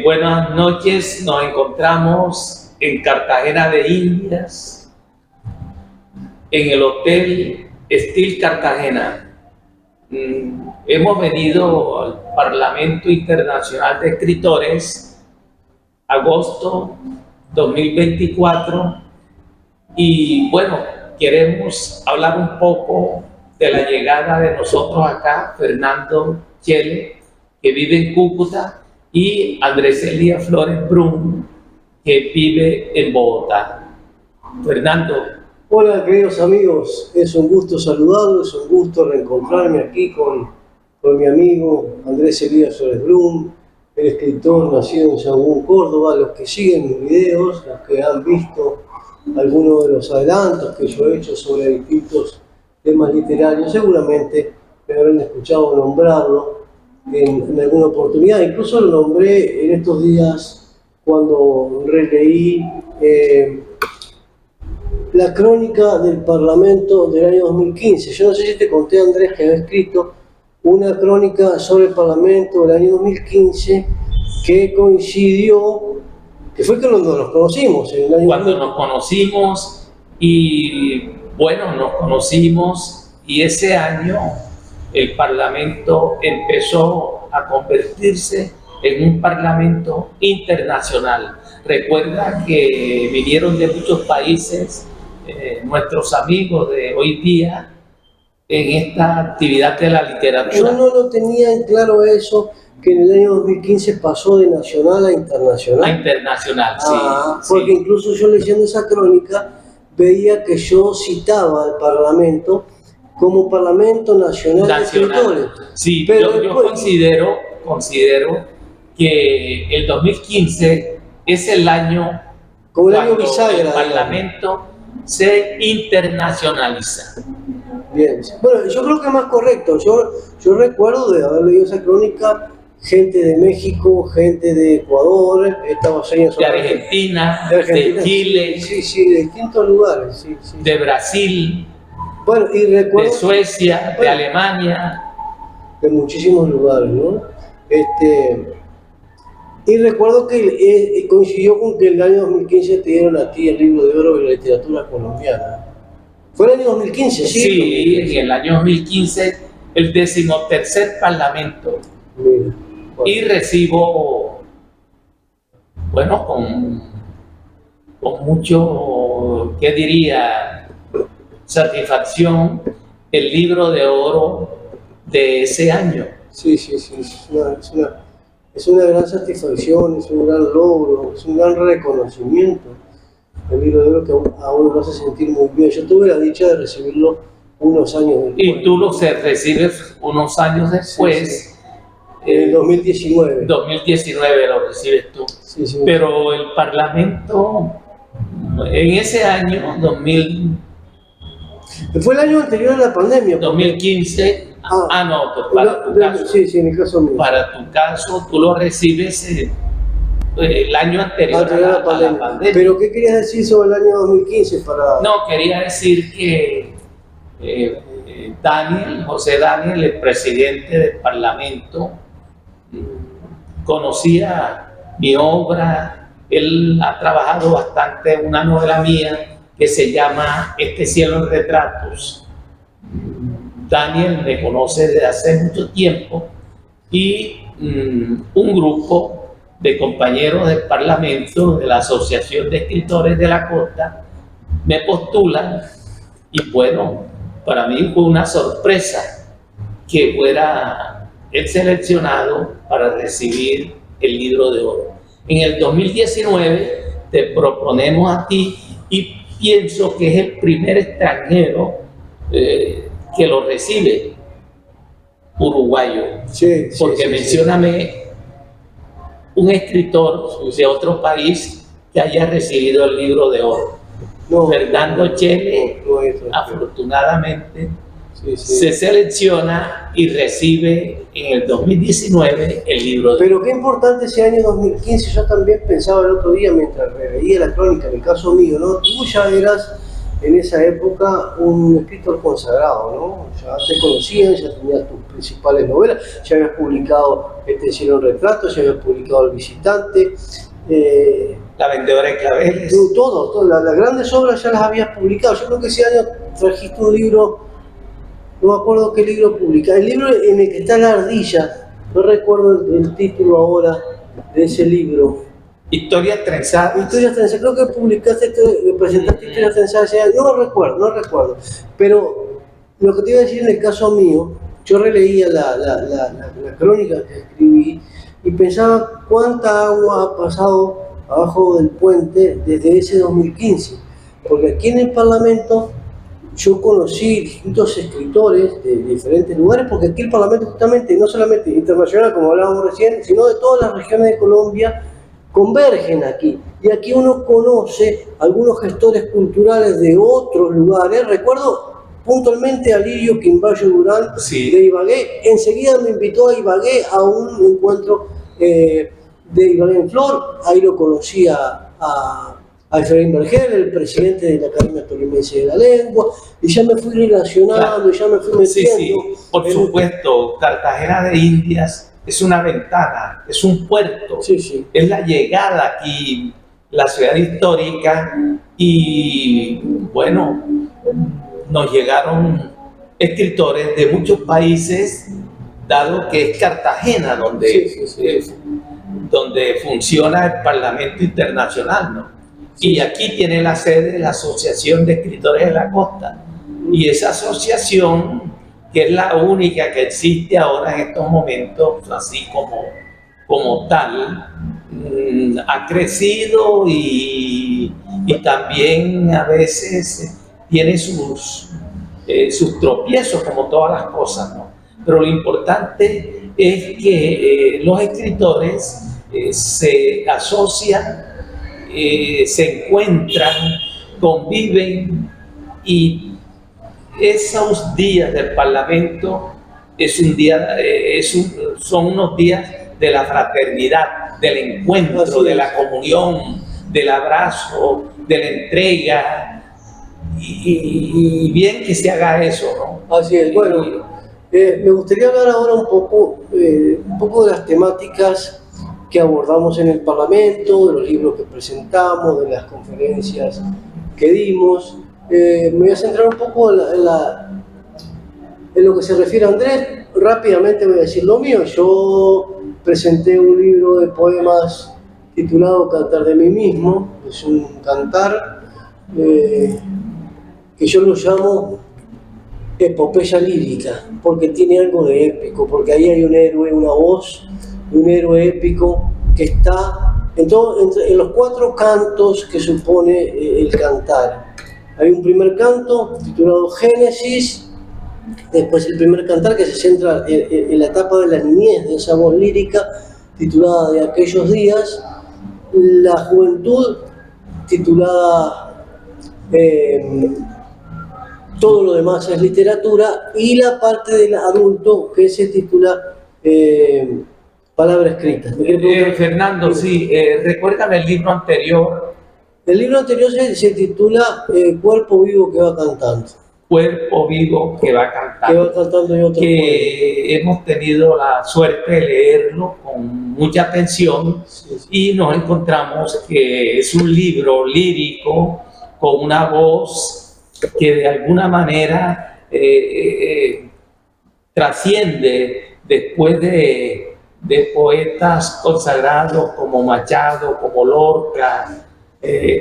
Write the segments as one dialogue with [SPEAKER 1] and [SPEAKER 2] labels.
[SPEAKER 1] Buenas noches, nos encontramos en Cartagena de Indias, en el Hotel Steel Cartagena. Hemos venido al Parlamento Internacional de Escritores, agosto 2024, y bueno, queremos hablar un poco de la llegada de nosotros acá, Fernando Chele, que vive en Cúcuta, y Andrés Elías Flores Brum, que vive en Bogotá. Fernando.
[SPEAKER 2] Hola, queridos amigos, es un gusto saludarlos, es un gusto reencontrarme aquí con mi amigo Andrés Elías Flores Brum, el escritor nacido en Sahagún, Córdoba. Los que siguen mis videos, los que han visto algunos de los adelantos que yo he hecho sobre distintos temas literarios, seguramente me habrán escuchado nombrarlo en alguna oportunidad. Incluso lo nombré en estos días cuando releí la crónica del Parlamento del año 2015. Yo no sé si te conté, Andrés, que había escrito una crónica sobre el Parlamento del año 2015 que coincidió, que fue cuando nos conocimos. En el año
[SPEAKER 1] cuando nos conocimos y bueno, nos conocimos y ese año el Parlamento empezó a convertirse en un Parlamento internacional. Recuerda que vinieron de muchos países nuestros amigos de hoy día en esta actividad de la literatura.
[SPEAKER 2] Yo no lo tenía en claro eso, que en el año 2015 pasó de nacional a internacional.
[SPEAKER 1] A internacional, sí.
[SPEAKER 2] Porque
[SPEAKER 1] sí.
[SPEAKER 2] Incluso yo leyendo esa crónica veía que yo citaba al Parlamento como Parlamento Nacional de Escritores.
[SPEAKER 1] Sí, pero yo considero que el 2015 es el año
[SPEAKER 2] como el año bisagra,
[SPEAKER 1] el Parlamento se internacionaliza.
[SPEAKER 2] Bien, bueno, yo creo que es más correcto. Yo recuerdo de haber leído esa crónica, gente de México, gente de Ecuador, estaba
[SPEAKER 1] de Argentina, de Chile,
[SPEAKER 2] sí, de distintos lugares, sí.
[SPEAKER 1] De Brasil,
[SPEAKER 2] bueno, y recuerdo,
[SPEAKER 1] de Suecia, de Alemania,
[SPEAKER 2] de muchísimos lugares, ¿no? Y recuerdo que coincidió con que el año 2015 te dieron a ti el libro de oro de la literatura colombiana. ¿Fue el año 2015?
[SPEAKER 1] Sí, en el año 2015, el 13º Parlamento.
[SPEAKER 2] Mira, bueno.
[SPEAKER 1] Y recibo, bueno, con mucho, ¿qué diría?, satisfacción, el libro de oro de ese año.
[SPEAKER 2] Sí, es una gran satisfacción, es un gran logro, es un gran reconocimiento. El libro de oro que a uno lo hace sentir muy bien. Yo tuve la dicha de recibirlo unos años después.
[SPEAKER 1] Y tú lo recibes unos años después.
[SPEAKER 2] Sí. En el 2019.
[SPEAKER 1] 2019 lo recibes tú.
[SPEAKER 2] Sí.
[SPEAKER 1] Pero el Parlamento, en ese año, 2000...
[SPEAKER 2] Fue el año anterior a la pandemia.
[SPEAKER 1] 2015. Para tu caso.
[SPEAKER 2] Sí, en el caso mío.
[SPEAKER 1] Para tu caso, tú lo recibes el año anterior a la pandemia.
[SPEAKER 2] ¿Pero qué querías decir sobre el año 2015?
[SPEAKER 1] No, quería decir que José Daniel, el presidente del Parlamento, conocía mi obra. Él ha trabajado bastante en una novela mía que se llama Este cielo en retratos. Daniel me conoce desde hace mucho tiempo y un grupo de compañeros del Parlamento, de la Asociación de Escritores de la Costa, me postulan y bueno, para mí fue una sorpresa que fuera el seleccionado para recibir el libro de oro. En el 2019 te proponemos a ti y pienso que es el primer extranjero que lo recibe, uruguayo. Porque mencióname un escritor de otro país que haya recibido el libro de oro. Fernando Chele, afortunadamente, se selecciona y recibe en el 2019 el libro de oro.
[SPEAKER 2] Pero qué importante ese año 2015. Yo también pensaba el otro día mientras veía la crónica, en el caso mío, ¿no? Tú ya eras en esa época un escritor consagrado, ¿no? Ya te conocían, ya tenías tus principales novelas, ya habías publicado Este cielo en retrato, ya habías publicado El visitante.
[SPEAKER 1] La vendedora de claveles.
[SPEAKER 2] Todo, las grandes obras ya las habías publicado. Yo creo que ese año trajiste un libro, no me acuerdo qué libro publicaste, el libro en el que está la ardilla, no recuerdo el título ahora de ese libro.
[SPEAKER 1] Historias trenzadas.
[SPEAKER 2] Historias trenzadas, creo que publicaste, presentaste Historias trenzadas ese año, no recuerdo. Pero lo que te iba a decir en el caso mío, yo releía la crónica que escribí y pensaba cuánta agua ha pasado abajo del puente desde ese 2015. Porque aquí en el Parlamento yo conocí distintos escritores de diferentes lugares, porque aquí el Parlamento justamente, no solamente internacional como hablábamos recién, sino de todas las regiones de Colombia, convergen aquí. Y aquí uno conoce algunos gestores culturales de otros lugares. Recuerdo puntualmente a Lirio Quimbayo Durán, sí, de Ibagué. Enseguida me invitó a Ibagué a un encuentro de Ibagué en Flor. Ahí lo conocí a Efraín Vergel, el presidente de la Academia Tolimense de la Lengua, y ya me fui relacionando, claro, ya me fui metiendo.
[SPEAKER 1] Sí, por supuesto, Cartagena de Indias es una ventana, es un puerto,
[SPEAKER 2] sí.
[SPEAKER 1] Es la llegada aquí, la ciudad histórica, y bueno, nos llegaron escritores de muchos países, dado que es Cartagena donde funciona el Parlamento Internacional, ¿no? Y aquí tiene la sede de la Asociación de Escritores de la Costa, y esa asociación, que es la única que existe ahora en estos momentos, así como tal, ha crecido y también a veces tiene sus tropiezos, como todas las cosas, ¿no? Pero lo importante es que los escritores se asocian, se encuentran, conviven, y esos días del Parlamento son unos días de la fraternidad, del encuentro, de la comunión, del abrazo, de la entrega, y bien que se haga eso, ¿no?
[SPEAKER 2] Así es. Bueno, me gustaría hablar ahora un poco de las temáticas que abordamos en el Parlamento, de los libros que presentamos, de las conferencias que dimos. Me voy a centrar un poco en lo que se refiere a Andrés. Rápidamente voy a decir lo mío. Yo presenté un libro de poemas titulado Cantar de mí mismo. Es un cantar que yo lo llamo epopeya lírica, porque tiene algo de épico, porque ahí hay un héroe, una voz, un héroe épico que está en los 4 cantos que supone el cantar. Hay un primer canto titulado Génesis, después el primer cantar que se centra en la etapa de la niñez, de esa voz lírica titulada De aquellos días, la juventud titulada Todo lo demás es literatura, y la parte del adulto que se titula Palabra escrita.
[SPEAKER 1] Fernando, sí, recuérdame el libro anterior.
[SPEAKER 2] El libro anterior se titula Cuerpo vivo que va cantando.
[SPEAKER 1] Cuerpo vivo que va cantando.
[SPEAKER 2] Que va cantando y otro
[SPEAKER 1] que hemos tenido la suerte de leerlo con mucha atención, y nos encontramos que es un libro lírico con una voz que de alguna manera trasciende después de poetas consagrados como Machado, como Lorca,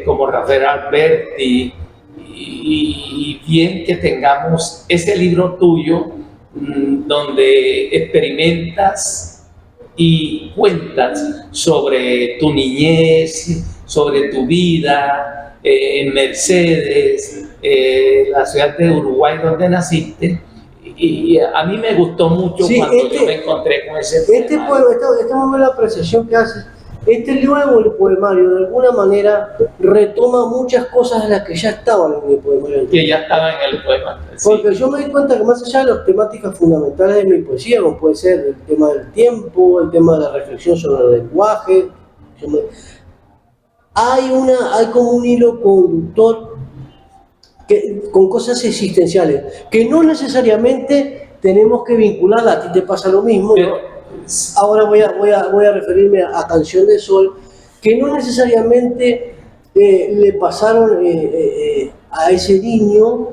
[SPEAKER 1] como Rafael Alberti, y bien que tengamos ese libro tuyo donde experimentas y cuentas sobre tu niñez, sobre tu vida en Mercedes, la ciudad de Uruguay donde naciste. Y a mí me gustó mucho cuando yo me encontré con ese poemario.
[SPEAKER 2] Esta muy buena apreciación que haces. Este nuevo el poemario de alguna manera retoma muchas cosas de las que ya estaban en el poemario anterior.
[SPEAKER 1] Que ya estaban en el poema. Sí.
[SPEAKER 2] Porque yo me di cuenta que más allá de las temáticas fundamentales de mi poesía, como puede ser el tema del tiempo, el tema de la reflexión sobre el lenguaje, hay como un hilo conductor con cosas existenciales, que no necesariamente tenemos que vincularla. A ti te pasa lo mismo, ¿no? Ahora voy a referirme a Canción de Sol, que no necesariamente le pasaron a ese niño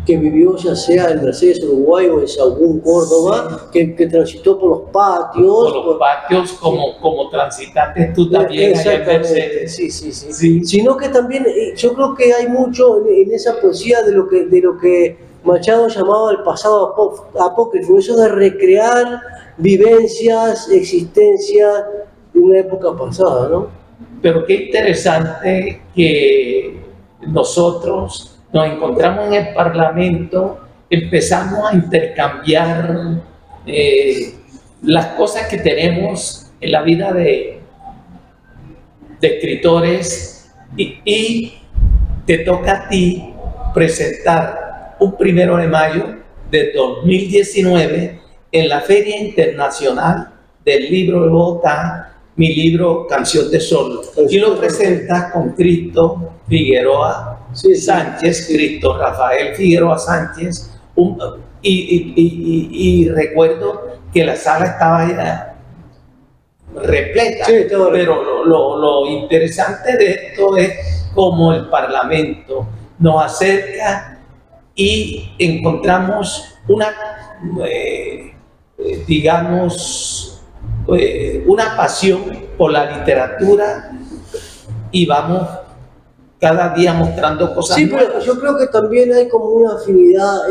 [SPEAKER 2] que vivió ya sea en Mercedes, Uruguay o en Sahagún, Córdoba, sí, que transitó por los patios.
[SPEAKER 1] Por los patios, como transitaste tú también allá en Mercedes.
[SPEAKER 2] Sí. Sino que también yo creo que hay mucho en esa poesía de lo que Machado llamaba el pasado apócrifo, eso de recrear vivencias, existencias de una época pasada, ¿no?
[SPEAKER 1] Pero qué interesante que nosotros nos encontramos en el Parlamento, empezamos a intercambiar las cosas que tenemos en la vida de escritores y te toca a ti presentar un 1 de mayo de 2019 en la Feria Internacional del Libro de Bogotá, mi libro Canción de Sol, y lo presentas con Cristo Figueroa Sánchez, Cristo Rafael Figueroa Sánchez, y recuerdo que la sala estaba ya repleta, pero lo interesante de esto es cómo el Parlamento nos acerca y encontramos una, una pasión por la literatura y vamos cada día mostrando cosas nuevas.
[SPEAKER 2] Pero yo creo que también hay como una afinidad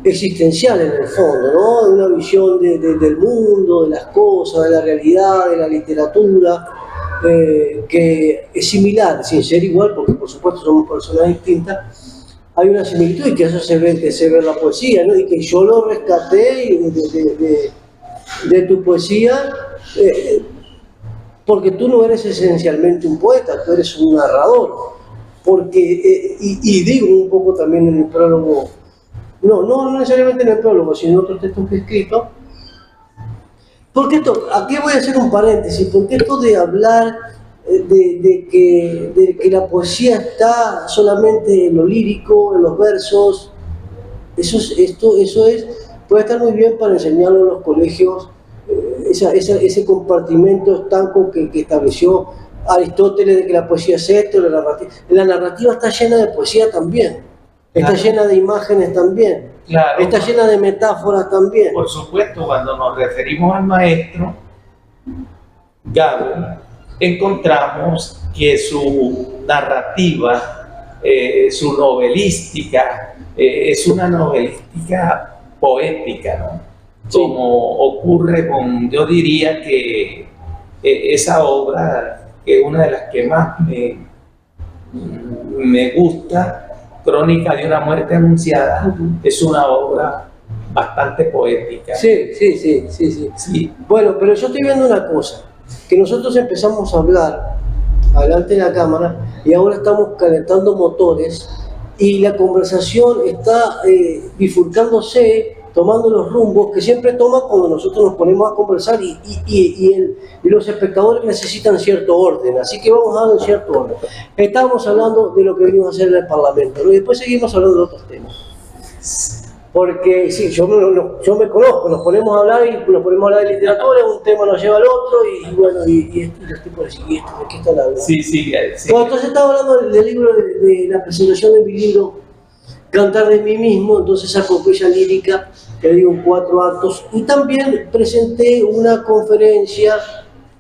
[SPEAKER 2] existencial en el fondo, ¿no? De una visión del mundo, de las cosas, de la realidad, de la literatura, que es similar, sin ser igual, porque por supuesto somos personas distintas. Hay una similitud y que eso se ve en la poesía, ¿no? Y que yo lo rescaté de tu poesía, porque tú no eres esencialmente un poeta, tú eres un narrador. Porque, y digo un poco también en el prólogo, no necesariamente en el prólogo, sino en otros textos que he escrito, porque aquí voy a hacer un paréntesis, porque esto de hablar de que la poesía está solamente en lo lírico, en los versos, puede estar muy bien para enseñarlo en los colegios, ese compartimento estanco que estableció Aristóteles de que la poesía es esto, la narrativa está llena de poesía también, está llena de imágenes también, está llena de metáforas también.
[SPEAKER 1] Por supuesto, cuando nos referimos al maestro Gabo, encontramos que su narrativa, su novelística, es una novelística poética, ¿no? Como ocurre con, yo diría que esa obra, que es una de las que más me gusta, Crónica de una muerte anunciada, es una obra bastante poética.
[SPEAKER 2] Sí. Bueno, pero yo estoy viendo una cosa, que nosotros empezamos a hablar adelante de la cámara y ahora estamos calentando motores y la conversación está bifurcándose, tomando los rumbos que siempre toma cuando nosotros nos ponemos a conversar y los espectadores necesitan cierto orden, así que vamos a dar un cierto orden. Estábamos hablando de lo que venimos a hacer en el Parlamento, ¿no? Y después seguimos hablando de otros temas. Porque sí, yo me conozco, nos ponemos a hablar de literatura, un tema nos lleva al otro y bueno, y los tipos decían, ¿y esto de qué están hablando?
[SPEAKER 1] Sí.
[SPEAKER 2] Bueno, entonces estaba hablando del libro, de la presentación de mi libro, Cantar de mí mismo, entonces saco poesía lírica, que digo en 4 actos, y también presenté una conferencia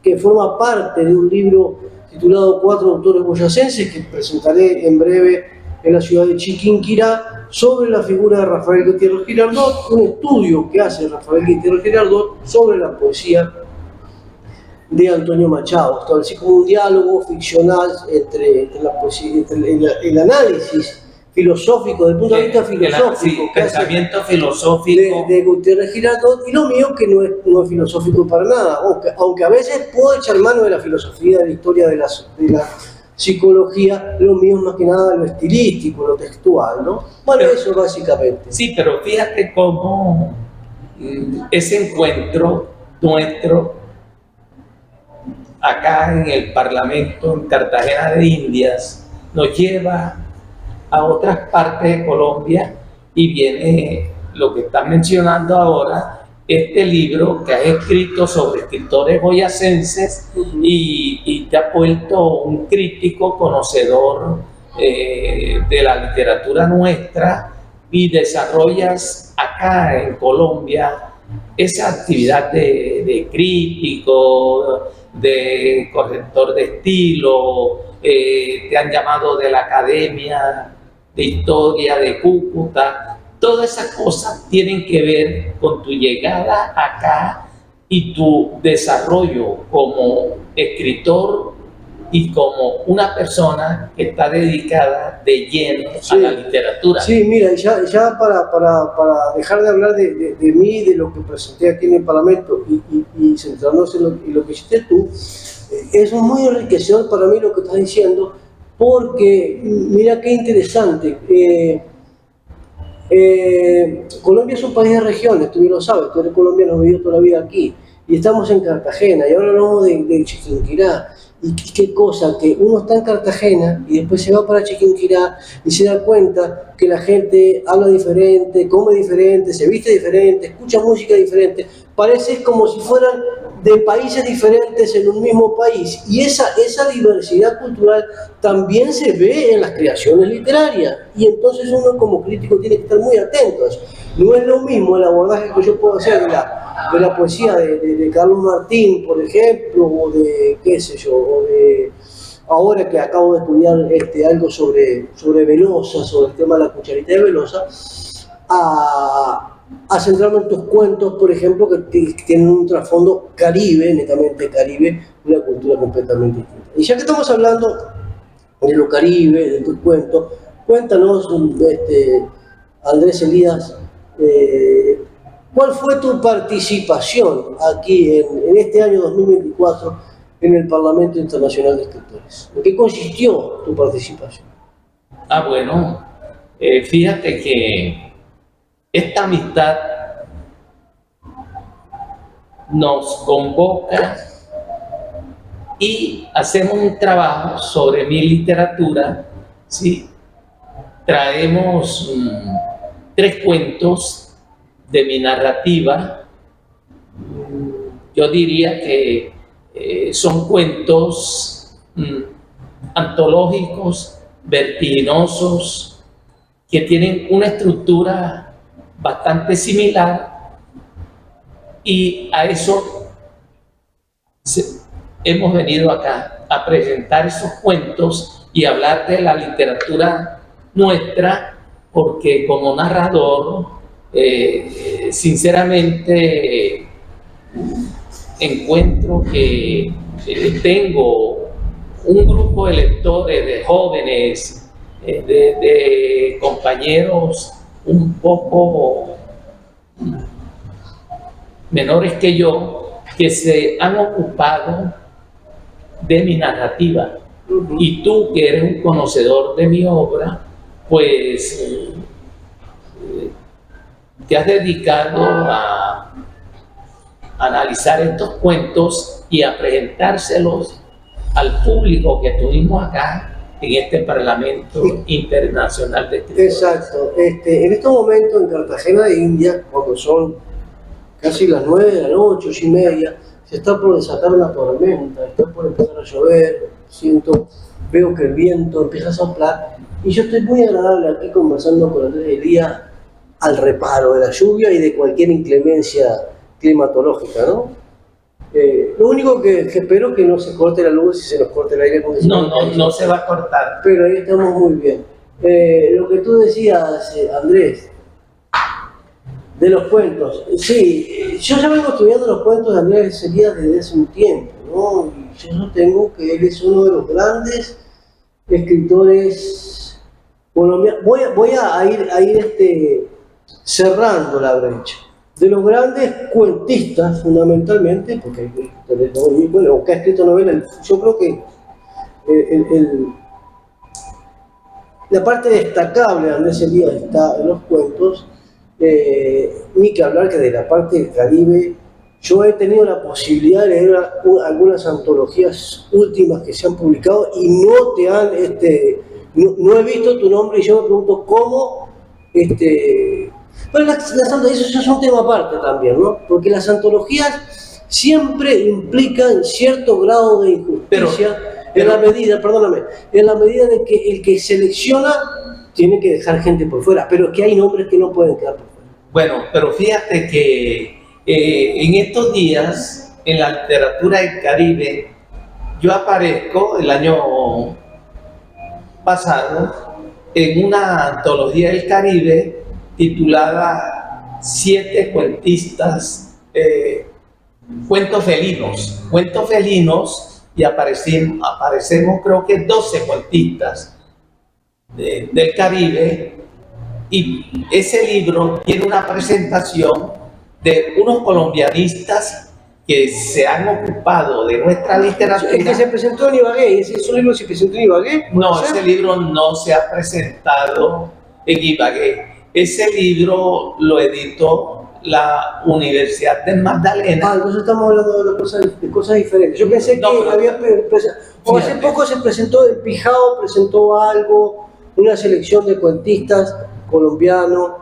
[SPEAKER 2] que forma parte de un libro titulado 4 autores boyacenses, que presentaré en breve en la ciudad de Chiquinquirá, sobre la figura de Rafael Gutiérrez Girardot, un estudio que hace Rafael Gutiérrez Girardot sobre la poesía de Antonio Machado. Establecí como un diálogo ficcional entre la poesía, entre el análisis filosófico, desde el punto de vista filosófico,
[SPEAKER 1] pensamiento filosófico
[SPEAKER 2] de Gutiérrez Girardot, y lo mío que no es filosófico para nada, aunque a veces puedo echar mano de la filosofía, de la historia de la psicología, lo mío es más que nada lo estilístico, lo textual, ¿no? Bueno, pero, eso básicamente.
[SPEAKER 1] Sí, pero fíjate cómo ese encuentro nuestro acá en el Parlamento, en Cartagena de Indias, nos lleva a otras partes de Colombia y viene lo que estás mencionando ahora, este libro que has escrito sobre escritores boyacenses y te ha vuelto un crítico conocedor de la literatura nuestra y desarrollas acá en Colombia esa actividad de crítico, de corrector de estilo, te han llamado de la Academia de Historia de Cúcuta. Todas esas cosas tienen que ver con tu llegada acá y tu desarrollo como escritor y como una persona que está dedicada de lleno a la literatura.
[SPEAKER 2] Sí, mira, ya para dejar de hablar de mí, de lo que presenté aquí en el Parlamento y centrarnos en lo que hiciste tú, es muy enriquecedor para mí lo que estás diciendo, porque mira qué interesante. Colombia es un país de regiones, tú bien lo sabes, tú eres colombiano, has vivido toda la vida aquí, y estamos en Cartagena, y ahora hablamos de Chiquinquirá. Y qué cosa, que uno está en Cartagena y después se va para Chiquinquirá y se da cuenta que la gente habla diferente, come diferente, se viste diferente, escucha música diferente. Parece como si fueran de países diferentes en un mismo país. Y esa diversidad cultural también se ve en las creaciones literarias. Y entonces uno como crítico tiene que estar muy atento a eso. No es lo mismo el abordaje que yo puedo hacer de la poesía de Carlos Martín, por ejemplo, o de, qué sé yo, o de, ahora que acabo de estudiar algo sobre Velosa, sobre el tema de la cucharita de Velosa, a centrarme en tus cuentos, por ejemplo, que tienen un trasfondo caribe, netamente caribe, una cultura completamente distinta. Y ya que estamos hablando de lo caribe, de tus cuentos, cuéntanos, Andrés Elías, ¿cuál fue tu participación aquí en este año 2024 en el Parlamento Internacional de Escritores? ¿En qué consistió tu participación?
[SPEAKER 1] Bueno, fíjate que esta amistad nos convoca y hacemos un trabajo sobre mi literatura, ¿sí? Traemos 3 cuentos de mi narrativa. Yo diría que son cuentos antológicos, vertiginosos, que tienen una estructura bastante similar, y a eso hemos venido acá a presentar esos cuentos y hablar de la literatura nuestra, porque como narrador sinceramente encuentro que tengo un grupo de lectores, de jóvenes, de compañeros un poco menores que yo, que se han ocupado de mi narrativa. Y tú, que eres un conocedor de mi obra, pues te has dedicado a analizar estos cuentos y a presentárselos al público que tuvimos acá en este Parlamento Internacional de Escritores.
[SPEAKER 2] Exacto. En estos momentos en Cartagena de India, cuando son casi las 9 de la noche, 8:30, se está por desatar una tormenta, está por empezar a llover, veo que el viento empieza a soplar, y yo estoy muy agradable aquí conversando con Andrés Elías al reparo de la lluvia y de cualquier inclemencia climatológica, ¿no? Lo único que espero es que no se corte la luz y se nos corte el aire acondicionado.
[SPEAKER 1] No se va a cortar.
[SPEAKER 2] Pero ahí estamos muy bien. Lo que tú decías, Andrés, de los cuentos. Sí, yo ya vengo estudiando los cuentos de Andrés Elías desde hace un tiempo, ¿no? Y yo sostengo que él es uno de los grandes escritores colombianos. Voy a ir cerrando la brecha. De los grandes cuentistas, fundamentalmente, porque hay escritores, bueno, que ha escrito novelas, yo creo que la parte destacable de Andrés Elías está en los cuentos, ni que hablar que de la parte del Caribe. Yo he tenido la posibilidad de leer algunas antologías últimas que se han publicado y no te han no he visto tu nombre y yo me pregunto cómo, bueno, eso es un tema aparte también, ¿no? Porque las antologías siempre implican cierto grado de injusticia en la medida, perdóname, en la medida de que el que selecciona tiene que dejar gente por fuera, pero es que hay nombres que no pueden quedar por fuera.
[SPEAKER 1] Bueno, pero fíjate que en estos días, en la literatura del Caribe, yo aparezco el año pasado en una antología del Caribe titulada 7 cuentistas, cuentos felinos, y aparecemos creo que 12 cuentistas del Caribe, y ese libro tiene una presentación de unos colombianistas que se han ocupado de nuestra literatura.
[SPEAKER 2] El que se presentó en Ibagué, ¿ese libro se presentó en Ibagué?
[SPEAKER 1] No, ese libro no se ha presentado en Ibagué. Ese libro lo editó la Universidad de Magdalena.
[SPEAKER 2] Entonces estamos hablando de cosas diferentes. Yo pensé que había... O hace poco se presentó, el Pijao presentó algo, una selección de cuentistas colombianos,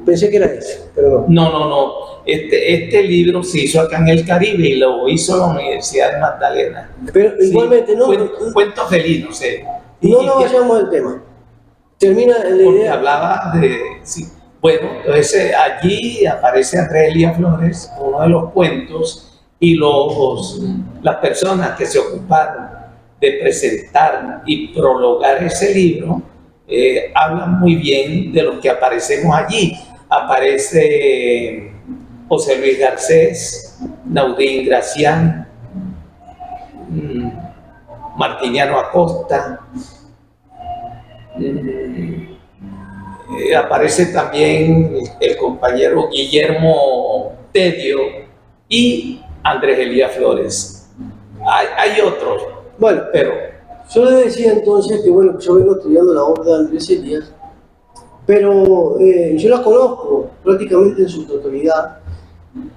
[SPEAKER 2] pensé que era ese, pero no.
[SPEAKER 1] No. Este libro se hizo acá en el Caribe y lo hizo la Universidad de Magdalena.
[SPEAKER 2] Pero igualmente, ¿no?
[SPEAKER 1] Cuentos felinos,
[SPEAKER 2] No nos vayamos del tema. Termina la idea.
[SPEAKER 1] Porque hablaba de... Sí. Bueno, entonces allí aparece Andrés Elías Flores, uno de los cuentos, y las personas que se ocuparon de presentar y prologar ese libro hablan muy bien de los que aparecemos allí. Aparece José Luis Garcés, Naudín Gracián, Martiniano Acosta, aparece también el compañero Guillermo Tedio y Andrés Elías Flores. Hay otros,
[SPEAKER 2] bueno,
[SPEAKER 1] pero
[SPEAKER 2] yo le decía entonces que bueno, yo vengo estudiando la obra de Andrés Elías, pero yo la conozco prácticamente en su totalidad,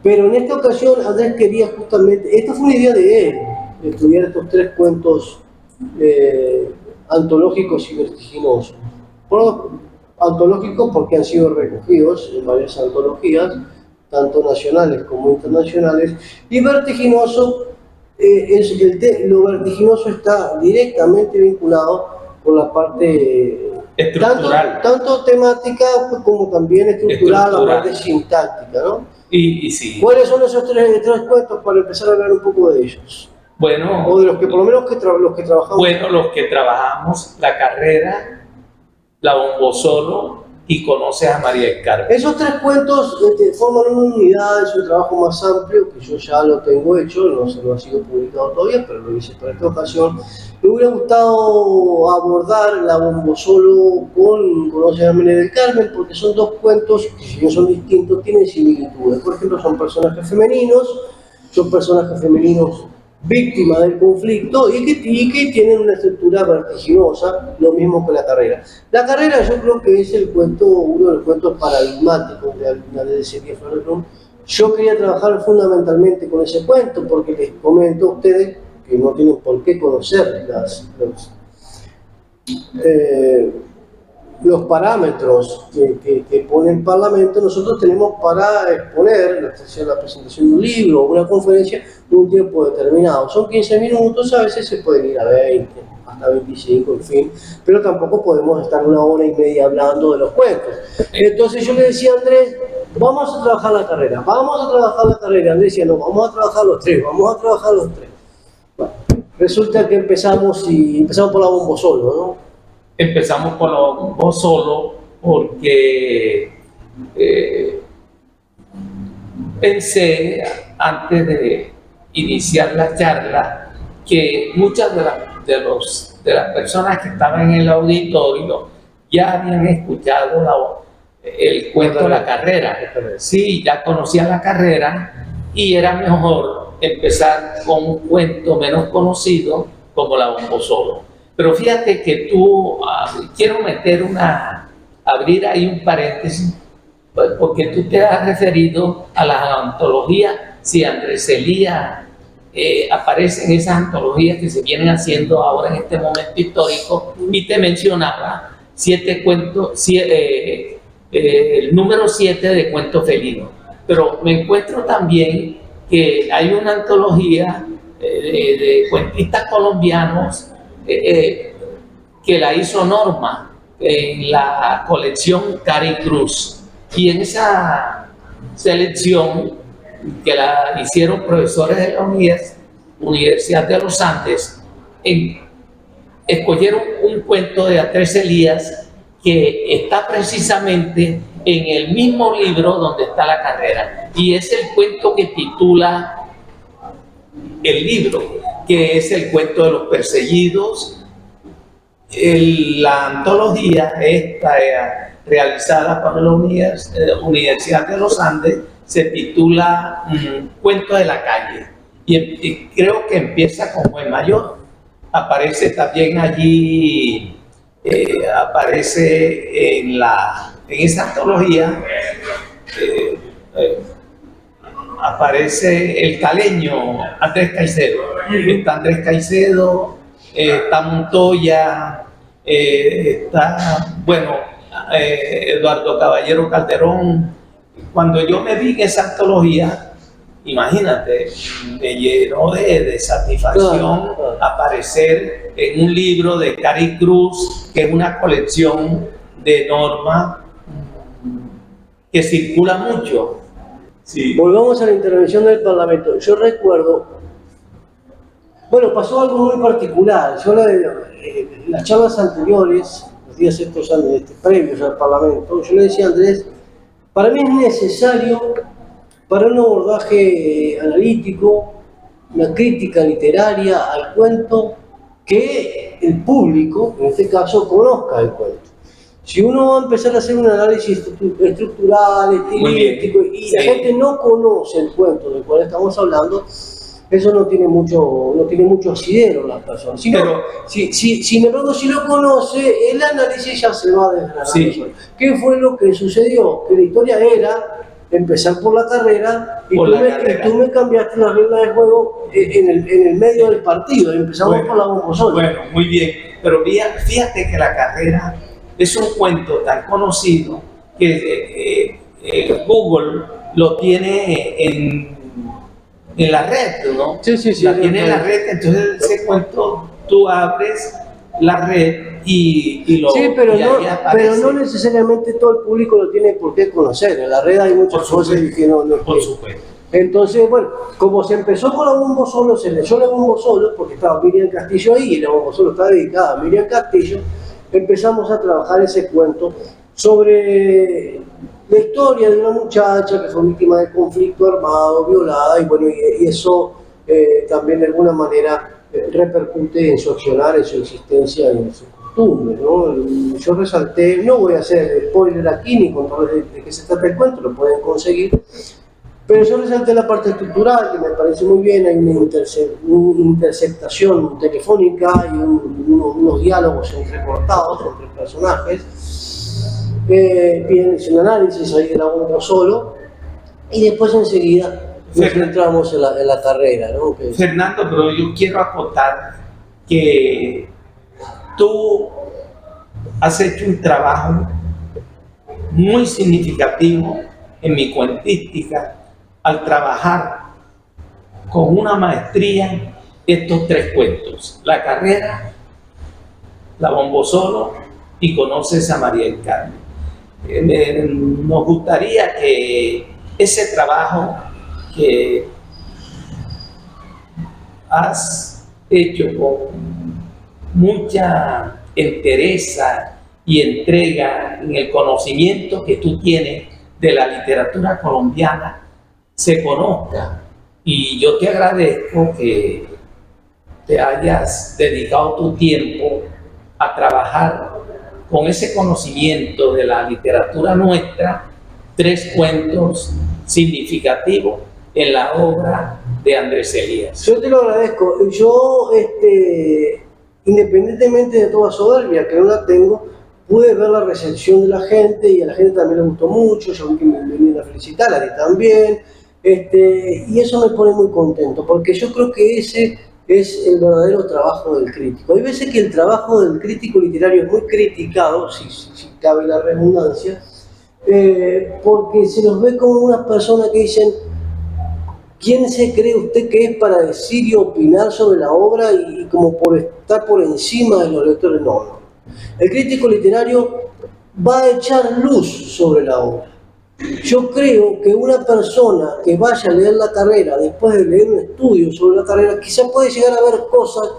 [SPEAKER 2] pero en esta ocasión Andrés quería justamente, esta fue una idea de él, de estudiar estos 3 cuentos antológicos y vertiginosos. Antológicos porque han sido recogidos en varias antologías, tanto nacionales como internacionales, y vertiginoso, lo vertiginoso está directamente vinculado con la parte
[SPEAKER 1] estructural,
[SPEAKER 2] tanto temática como también estructural, la parte sintáctica, ¿no?
[SPEAKER 1] Y sí.
[SPEAKER 2] ¿Cuáles son esos tres cuentos para empezar a hablar un poco de ellos?
[SPEAKER 1] Bueno,
[SPEAKER 2] o de los que por lo menos los que trabajamos.
[SPEAKER 1] Bueno, los que trabajamos la carrera, la Bombo Solo y Conoces a María del Carmen.
[SPEAKER 2] Esos 3 cuentos forman una unidad, es un trabajo más amplio que yo ya lo tengo hecho, no se lo ha sido publicado todavía, pero lo hice para esta ocasión. Me hubiera gustado abordar la Bombo Solo con Conoces a María del Carmen, porque son 2 cuentos que, si bien son distintos, tienen similitudes. Por ejemplo, son personajes femeninos víctimas del conflicto y que tienen una estructura vertiginosa, lo mismo que La Carrera. La Carrera yo creo que es uno de los cuentos paradigmáticos de Andrés Elías Flores Blum. Yo quería trabajar fundamentalmente con ese cuento porque les comento a ustedes que no tienen por qué conocer los parámetros que pone el Parlamento. Nosotros tenemos para exponer la presentación de un libro o una conferencia un tiempo determinado. Son 15 minutos, a veces se pueden ir a 20, hasta 25, en fin, pero tampoco podemos estar 1 hora y media hablando de los cuentos. Entonces yo le decía a Andrés, vamos a trabajar la carrera. Andrés decía, no, vamos a trabajar los 3. Bueno, resulta que empezamos por la Bombo Solo, ¿no?
[SPEAKER 1] Empezamos por la Bombo Solo porque pensé, antes de iniciar la charla, que muchas de las personas que estaban en el auditorio ya habían escuchado el cuento de La Carrera. Sí, ya conocían La Carrera y era mejor empezar con un cuento menos conocido como la Bombo Solo. Pero fíjate que quiero abrir ahí un paréntesis, porque tú te has referido a las antologías, si Andrés Elías aparecen esas antologías que se vienen haciendo ahora en este momento histórico, y te mencionaba 7 cuentos, el número 7 de cuentos felinos. Pero me encuentro también que hay una antología de cuentistas colombianos que la hizo Norma en la colección Cari Cruz, y en esa selección que la hicieron profesores de la Universidad de los Andes, escogieron un cuento de Andrés Elías que está precisamente en el mismo libro donde está la carrera, y es el cuento que titula el libro, que es el cuento de los perseguidos. La antología esta realizada por la Universidad de los Andes se titula Cuento de la calle, y creo que empieza con Buen Mayor. Aparece también allí, aparece en esa antología, aparece el caleño Andrés Caicedo. Está Andrés Caicedo, está Montoya, está, bueno, Eduardo Caballero Calderón. Cuando yo me vi en esa antología, imagínate, me llenó de satisfacción aparecer en un libro de Cari Cruz, que es una colección de Norma que circula mucho.
[SPEAKER 2] Sí. Volvamos a la intervención del Parlamento. Yo recuerdo, bueno, pasó algo muy particular. Yo en las charlas anteriores, los días estos previos al Parlamento, yo le decía a Andrés, para mí es necesario, para un abordaje analítico, una crítica literaria al cuento, que el público, en este caso, conozca el cuento. Si uno va a empezar a hacer un análisis estructural, estilístico, y la gente no conoce el cuento del cual estamos hablando, eso no tiene mucho asidero en las personas. Sin embargo, si lo conoce, el análisis ya se va desgranando. Sí. ¿Qué fue lo que sucedió? Que la historia era empezar por la carrera, y tú me cambiaste la regla del juego en el medio del partido. Empezamos por la bombosona.
[SPEAKER 1] Bueno, muy bien. Pero fíjate que la carrera es un cuento tan conocido que Google lo tiene en la red, ¿no?
[SPEAKER 2] Sí.
[SPEAKER 1] La tiene en la red, entonces ese cuento tú abres la red y lo...
[SPEAKER 2] Sí, pero no necesariamente todo el público lo tiene por qué conocer. En la red hay muchas cosas que no...
[SPEAKER 1] Por supuesto.
[SPEAKER 2] Entonces, bueno, como se empezó con la Bombo Solo, se leyó la Bombo Solo, porque estaba Miriam Castillo ahí, y la Bombo Solo está dedicada a Miriam Castillo, empezamos a trabajar ese cuento sobre la historia de una muchacha que fue víctima de conflicto armado, violada, y bueno, y eso también de alguna manera repercute en su accionar, en su existencia y en sus costumbres, ¿no? Yo resalté, no voy a hacer spoiler aquí ni contarles de qué se trata el cuento, lo pueden conseguir, pero yo resalté la parte estructural, que me parece muy bien. Hay una interceptación telefónica y unos diálogos entrecortados entre personajes. Bien, es un análisis ahí de la Bombo Solo, y después enseguida nos centramos en la carrera, ¿no?
[SPEAKER 1] Fernando, pero yo quiero acotar que tú has hecho un trabajo muy significativo en mi cuentística al trabajar con una maestría estos 3 cuentos: la carrera, la Bombo Solo y Conoces a María del Carmen. Nos gustaría que ese trabajo que has hecho con mucha entereza y entrega en el conocimiento que tú tienes de la literatura colombiana se conozca, y yo te agradezco que te hayas dedicado tu tiempo a trabajar con ese conocimiento de la literatura nuestra, 3 cuentos significativos en la obra de Andrés Elías.
[SPEAKER 2] Yo te lo agradezco. Yo, independientemente de toda soberbia, que no la tengo, pude ver la recepción de la gente, y a la gente también le gustó mucho. Yo vi que me venían a felicitar, a ti también. Y eso me pone muy contento, porque yo creo que ese es el verdadero trabajo del crítico. Hay veces que el trabajo del crítico literario es muy criticado, si cabe la redundancia, porque se los ve como unas personas que dicen: ¿quién se cree usted que es para decir y opinar sobre la obra y como por estar por encima de los lectores? No, no. El crítico literario va a echar luz sobre la obra. Yo creo que una persona que vaya a leer la carrera después de leer un estudio sobre la carrera, quizá puede llegar a ver cosas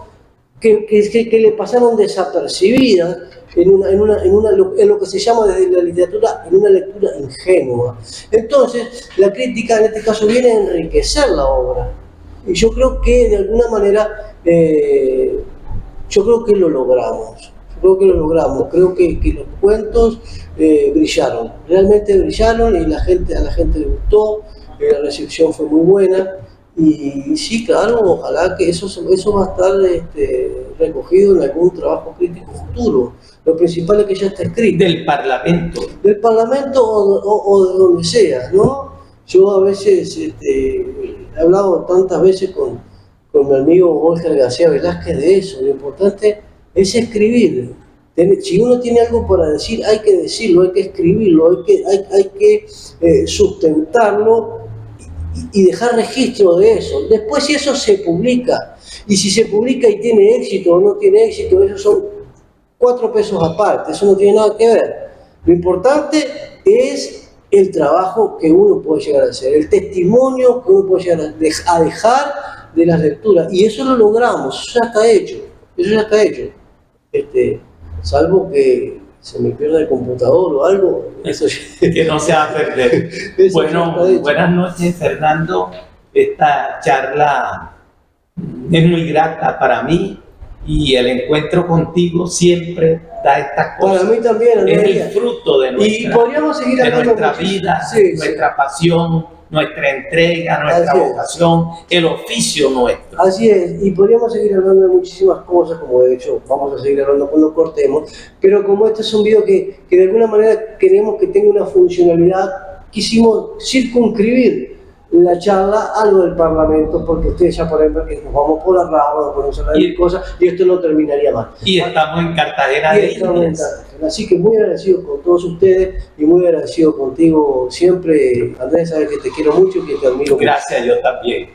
[SPEAKER 2] que le pasaron desapercibidas en lo que se llama desde la literatura, en una lectura ingenua. Entonces, la crítica en este caso viene a enriquecer la obra. Y yo creo que de alguna manera, yo creo que lo logramos. Creo que los cuentos brillaron, realmente brillaron, y a la gente le gustó, la recepción fue muy buena. Y sí, claro, ojalá que eso va a estar recogido en algún trabajo crítico futuro. Lo principal es que ya está escrito.
[SPEAKER 1] Del Parlamento.
[SPEAKER 2] Del Parlamento o de donde sea, ¿no? Yo a veces he hablado tantas veces con mi amigo Jorge García Velázquez de eso. Lo importante es escribir. Si uno tiene algo para decir, hay que decirlo, hay que escribirlo, hay que sustentarlo y dejar registro de eso. Después, si eso se publica, y si se publica y tiene éxito o no tiene éxito, esos son 4 pesos aparte, eso no tiene nada que ver. Lo importante es el trabajo que uno puede llegar a hacer, el testimonio que uno puede llegar a dejar de las lecturas, y eso lo logramos, eso ya está hecho. Salvo que se me pierda el computador o algo, eso
[SPEAKER 1] que no se va a perder. Bueno, buenas noches, Fernando. Esta charla es muy grata para mí, y el encuentro contigo siempre da estas cosas.
[SPEAKER 2] Para mí también, Andrea.
[SPEAKER 1] Es el fruto de nuestra vida, nuestra pasión, nuestra entrega, nuestra vocación, el oficio nuestro.
[SPEAKER 2] Así es, y podríamos seguir hablando de muchísimas cosas, como de hecho vamos a seguir hablando cuando cortemos, pero como este es un video que de alguna manera queremos que tenga una funcionalidad, quisimos circunscribir la charla a algo del Parlamento, porque ustedes ya pueden ver que nos vamos por la rama, nos ponemos a hablar de cosas, y esto no terminaría más.
[SPEAKER 1] Y estamos en Cartagena de Indias.
[SPEAKER 2] Así que muy agradecido con todos ustedes y muy agradecido contigo siempre, Andrés. Sabes que te quiero mucho y que te admiro mucho.
[SPEAKER 1] Gracias, yo también.